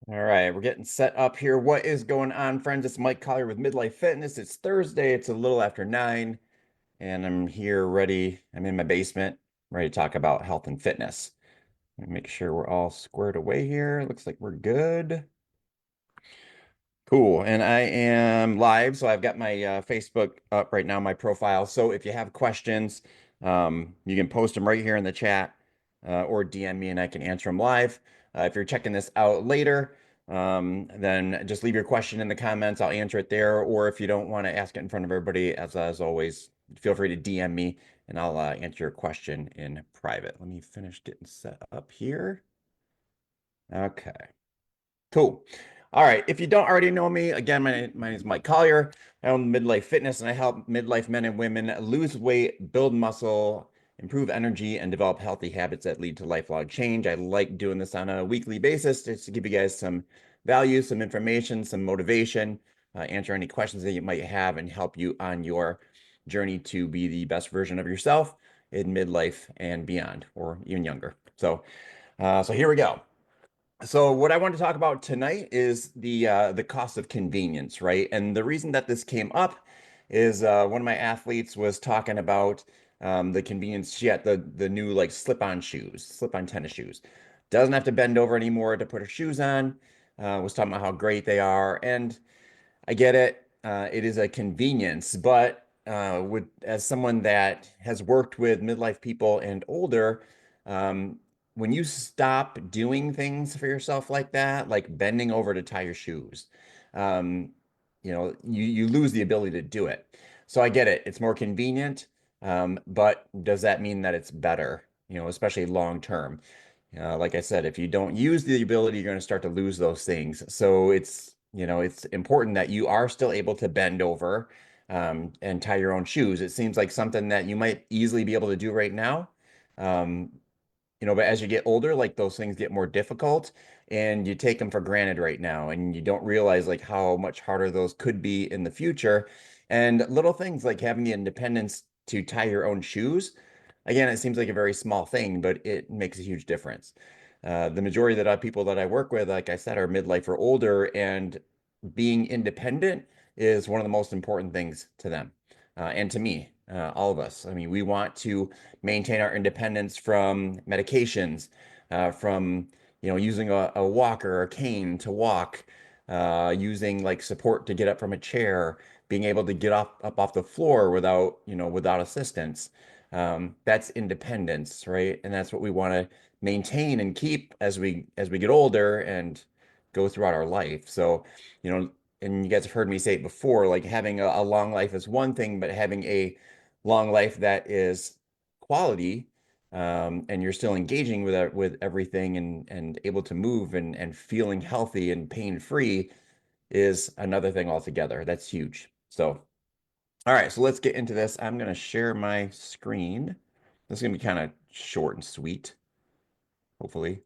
All right, we're getting set up here. What is going on, friends? It's Mike Collier with Midlife Fitness. It's Thursday. It's a little after 9, and I'm here ready. I'm in my basement, ready to talk about health and fitness. Let me make sure we're all squared away here. Looks like we're good. Cool. And I am live, so I've got my Facebook up right now, my profile. So if you have questions, you can post them right here in the chat or DM me and I can answer them live. If you're checking this out later, then just leave your question in the comments. I'll answer it there. Or if you don't want to ask it in front of everybody, as always, feel free to DM me and I'll answer your question in private. Let me finish getting set up here. Okay. Cool. All right. If you don't already know me, again, my name is Mike Collier. I own Midlife Fitness and I help midlife men and women lose weight, build muscle, improve energy, and develop healthy habits that lead to lifelong change. I like doing this on a weekly basis just to give you guys some value, some information, some motivation, answer any questions that you might have, and help you on your journey to be the best version of yourself in midlife and beyond, or even younger. So here we go. So what I want to talk about tonight is the cost of convenience, right? And the reason that this came up is one of my athletes was talking about the convenience. She had the new like slip-on shoes, slip-on tennis shoes. Doesn't have to bend over anymore to put her shoes on. Was talking about how great they are, and I get it. It is a convenience, but with as someone that has worked with midlife people and older, um, when you stop doing things for yourself like that, like bending over to tie your shoes, um, you lose the ability to do it. So I get it. It's more convenient, but does that mean that it's better? Especially long term. Like I said, if you don't use the ability, you're going to start to lose those things. So it's important that you are still able to bend over and tie your own shoes. It seems like something that you might easily be able to do right now. Um, but as you get older, like those things get more difficult and you take them for granted right now and you don't realize like how much harder those could be in the future. And little things like having the independence to tie your own shoes. Again, it seems like a very small thing, but it makes a huge difference. The majority of the people that I work with, like I said, are midlife or older, and being independent is one of the most important things to them and to me, all of us. I mean, we want to maintain our independence from medications, from using a walker or a cane to walk, using like support to get up from a chair, being able to get up off the floor without assistance. That's independence, right? And that's what we want to maintain and keep as we get older and go throughout our life. So, you know, and you guys have heard me say it before, like having a long life is one thing, but having a long life that is quality, and you're still engaging with everything and able to move and feeling healthy and pain free is another thing altogether. That's huge. So, all right, so let's get into this. I'm going to share my screen. This is going to be kind of short and sweet, hopefully.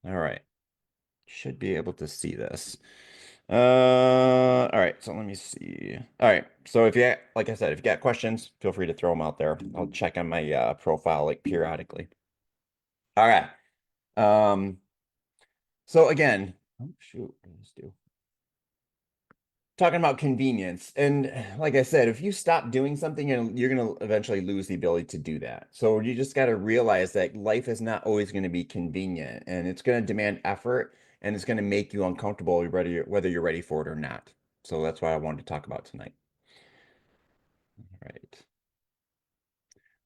All right, should be able to see this. All right, so let me see. All right, so like I said, if you got questions, feel free to throw them out there. I'll check on my profile like periodically. All right. Um, so again, oh shoot, what did I just do? Talking about convenience. And like I said, if you stop doing something, you're going to eventually lose the ability to do that. So you just got to realize that life is not always going to be convenient and it's going to demand effort and it's going to make you uncomfortable whether you're ready for it or not. So that's what I wanted to talk about tonight. All right.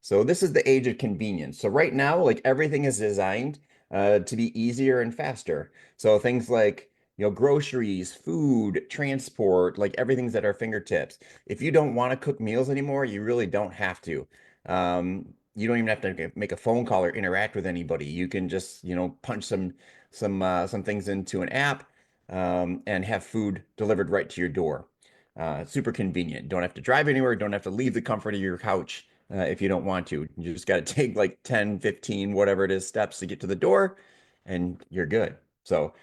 So this is the age of convenience. So right now, like everything is designed to be easier and faster. So things like, groceries, food, transport, like everything's at our fingertips. If you don't want to cook meals anymore, you really don't have to. You don't even have to make a phone call or interact with anybody. You can just, punch some things into an app and have food delivered right to your door. Super convenient. Don't have to drive anywhere. Don't have to leave the comfort of your couch if you don't want to. You just got to take like 10, 15, whatever it is, steps to get to the door, and you're good. So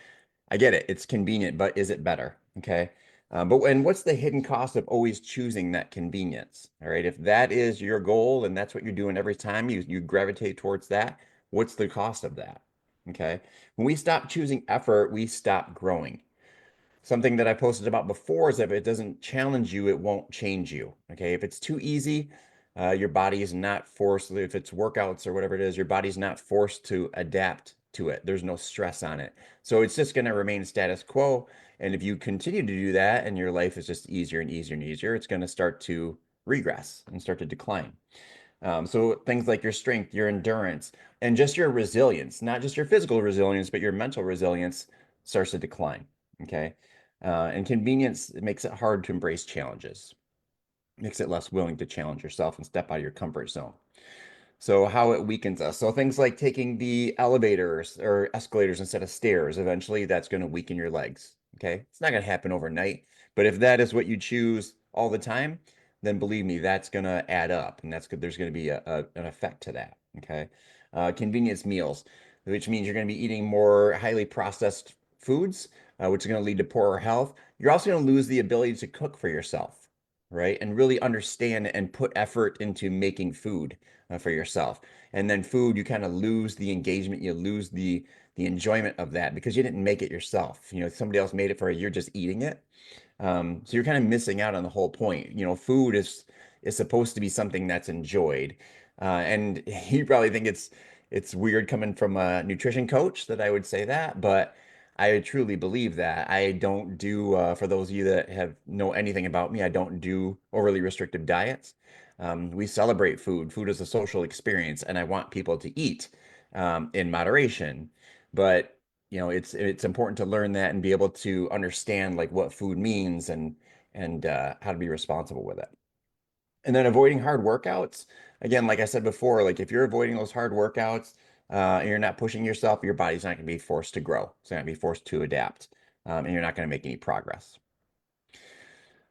I get it. It's convenient, but is it better? Okay. But what's the hidden cost of always choosing that convenience? All right. If that is your goal and that's what you're doing every time you gravitate towards that, What's the cost of that? Okay. When we stop choosing effort, we stop growing. Something that I posted about before is that if it doesn't challenge you, it won't change you. Okay. If it's too easy, your body is not forced, if it's workouts or whatever it is, your body's not forced to adapt to it. There's no stress on it. So it's just going to remain status quo. And if you continue to do that and your life is just easier and easier and easier, it's going to start to regress and start to decline. So things like your strength, your endurance, and just your resilience, not just your physical resilience, but your mental resilience starts to decline. Okay. And convenience, it makes it hard to embrace challenges, makes it less willing to challenge yourself and step out of your comfort zone. So how it weakens us. So things like taking the elevators or escalators instead of stairs, eventually that's going to weaken your legs. Okay. It's not going to happen overnight, but if that is what you choose all the time, then believe me, that's going to add up and that's good. There's going to be an effect to that. Okay. Convenience meals, which means you're going to be eating more highly processed foods, which is going to lead to poorer health. You're also going to lose the ability to cook for yourself, right? And really understand and put effort into making food for yourself. And then food, you kind of lose the engagement, you lose the enjoyment of that because you didn't make it yourself. You know, somebody else made it for you, you're just eating it. So you're kind of missing out on the whole point. You know, food is supposed to be something that's enjoyed. And you probably think it's weird coming from a nutrition coach that I would say that, but I truly believe that. I don't do, for those of you that have know anything about me, I don't do overly restrictive diets. We celebrate food. Food is a social experience, and I want people to eat in moderation. But you know, it's important to learn that and be able to understand like what food means and how to be responsible with it. And then avoiding hard workouts. Again, like I said before, like if you're avoiding those hard workouts, and you're not pushing yourself, your body's not going to be forced to grow. It's not going to be forced to adapt, and you're not going to make any progress.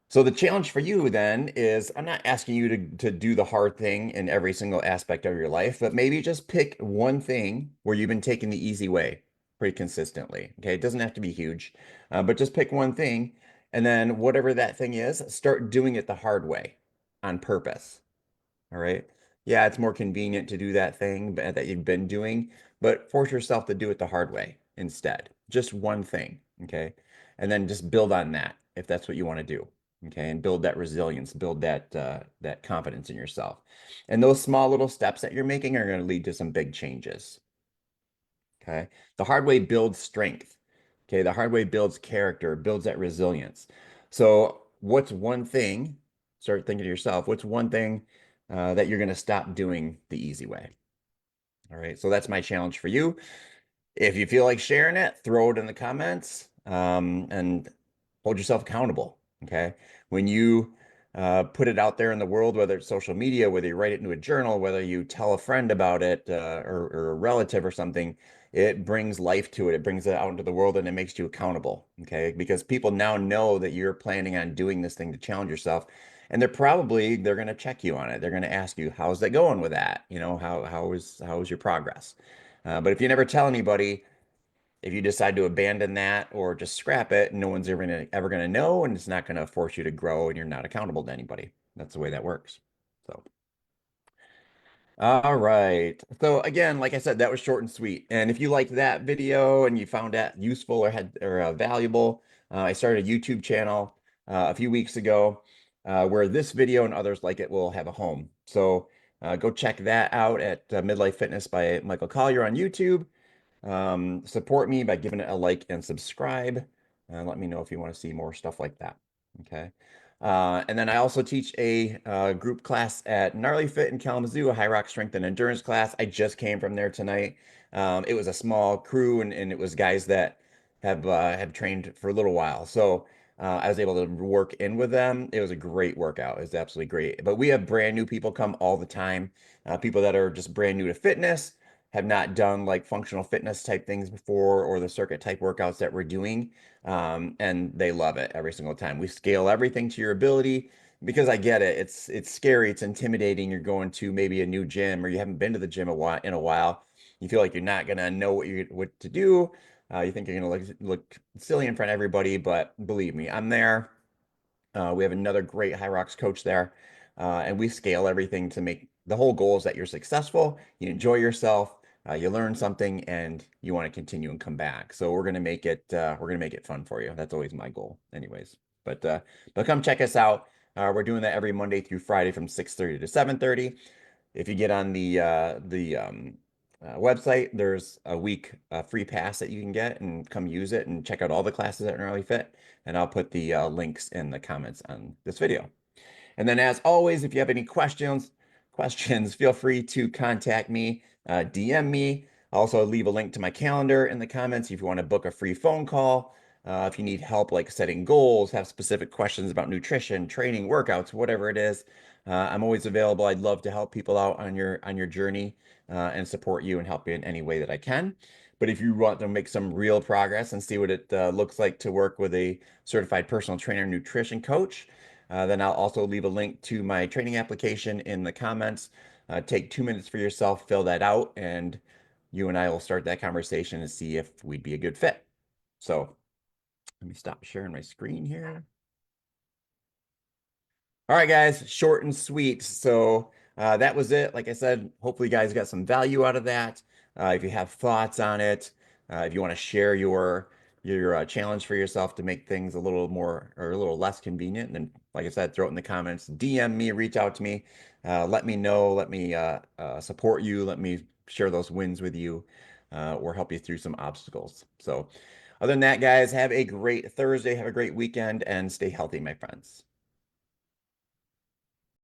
So the challenge for you then is I'm not asking you to do the hard thing in every single aspect of your life, but maybe just pick one thing where you've been taking the easy way pretty consistently. Okay, it doesn't have to be huge, but just pick one thing, and then whatever that thing is, start doing it the hard way on purpose. All right. Yeah, it's more convenient to do that thing that you've been doing, but force yourself to do it the hard way instead. Just one thing. Okay. And then just build on that if that's what you want to do. Okay. And build that resilience, build that confidence in yourself. And those small little steps that you're making are going to lead to some big changes. Okay. The hard way builds strength. Okay. The hard way builds character, builds that resilience. So, what's one thing? Start thinking to yourself, what's one thing that you're going to stop doing the easy way? All right. So, that's my challenge for you. If you feel like sharing it, throw it in the comments and hold yourself accountable. Okay. When you put it out there in the world, whether it's social media, whether you write it into a journal, whether you tell a friend about it or a relative or something, it brings life to it. It brings it out into the world and it makes you accountable. Okay. Because people now know that you're planning on doing this thing to challenge yourself. And they're going to check you on it. They're going to ask you, how's that going with that? You know, how is your progress? But if you never tell anybody, if you decide to abandon that or just scrap it, no one's ever gonna know, and it's not gonna force you to grow, and you're not accountable to anybody. That's the way that works. So, all right. So again, like I said, that was short and sweet. And if you liked that video and you found that useful or valuable, I started a YouTube channel a few weeks ago where this video and others like it will have a home. So go check that out at Midlife Fitness by Michael Collier on YouTube. Support me by giving it a like and subscribe. And let me know if you want to see more stuff like that. Okay. And then I also teach a group class at Gnarly Fit in Kalamazoo, a high rock strength and endurance class. I just came from there tonight. It was a small crew and it was guys that have trained for a little while. So I was able to work in with them. It was a great workout. It was absolutely great. But we have brand new people come all the time. People that are just brand new to fitness, have not done like functional fitness type things before or the circuit type workouts that we're doing. And they love it every single time. We scale everything to your ability because I get it. It's scary, it's intimidating. You're going to maybe a new gym or you haven't been to the gym in a while. You feel like you're not gonna know what to do. You think you're gonna look silly in front of everybody, but believe me, I'm there. We have another great High Rocks coach there, and we scale everything to make the whole goal is that you're successful, you enjoy yourself, you learn something and you want to continue and come back. So we're gonna make it fun for you. That's always my goal, anyways. But come check us out. We're doing that every Monday through Friday from 6:30 to 7:30. If you get on the website, there's a week free pass that you can get and come use it and check out all the classes at Gnarly Fit. And I'll put the links in the comments on this video. And then as always, if you have any questions, feel free to contact me, DM me. Also leave a link to my calendar in the comments if you want to book a free phone call. If you need help like setting goals, have specific questions about nutrition, training, workouts, whatever it is, I'm always available. I'd love to help people out on your journey and support you and help you in any way that I can. But if you want to make some real progress and see what it looks like to work with a certified personal trainer nutrition coach, then I'll also leave a link to my training application in the comments. Take 2 minutes for yourself, fill that out, and you and I will start that conversation and see if we'd be a good fit. So let me stop sharing my screen here. All right, guys, short and sweet. So that was it. Like I said, hopefully you guys got some value out of that. If you have thoughts on it, if you want to share your challenge for yourself to make things a little more or a little less convenient, then like I said, throw it in the comments, DM me, reach out to me, let me know, let me support you, let me share those wins with you, or help you through some obstacles. So other than that, guys, have a great Thursday, have a great weekend, and stay healthy, my friends.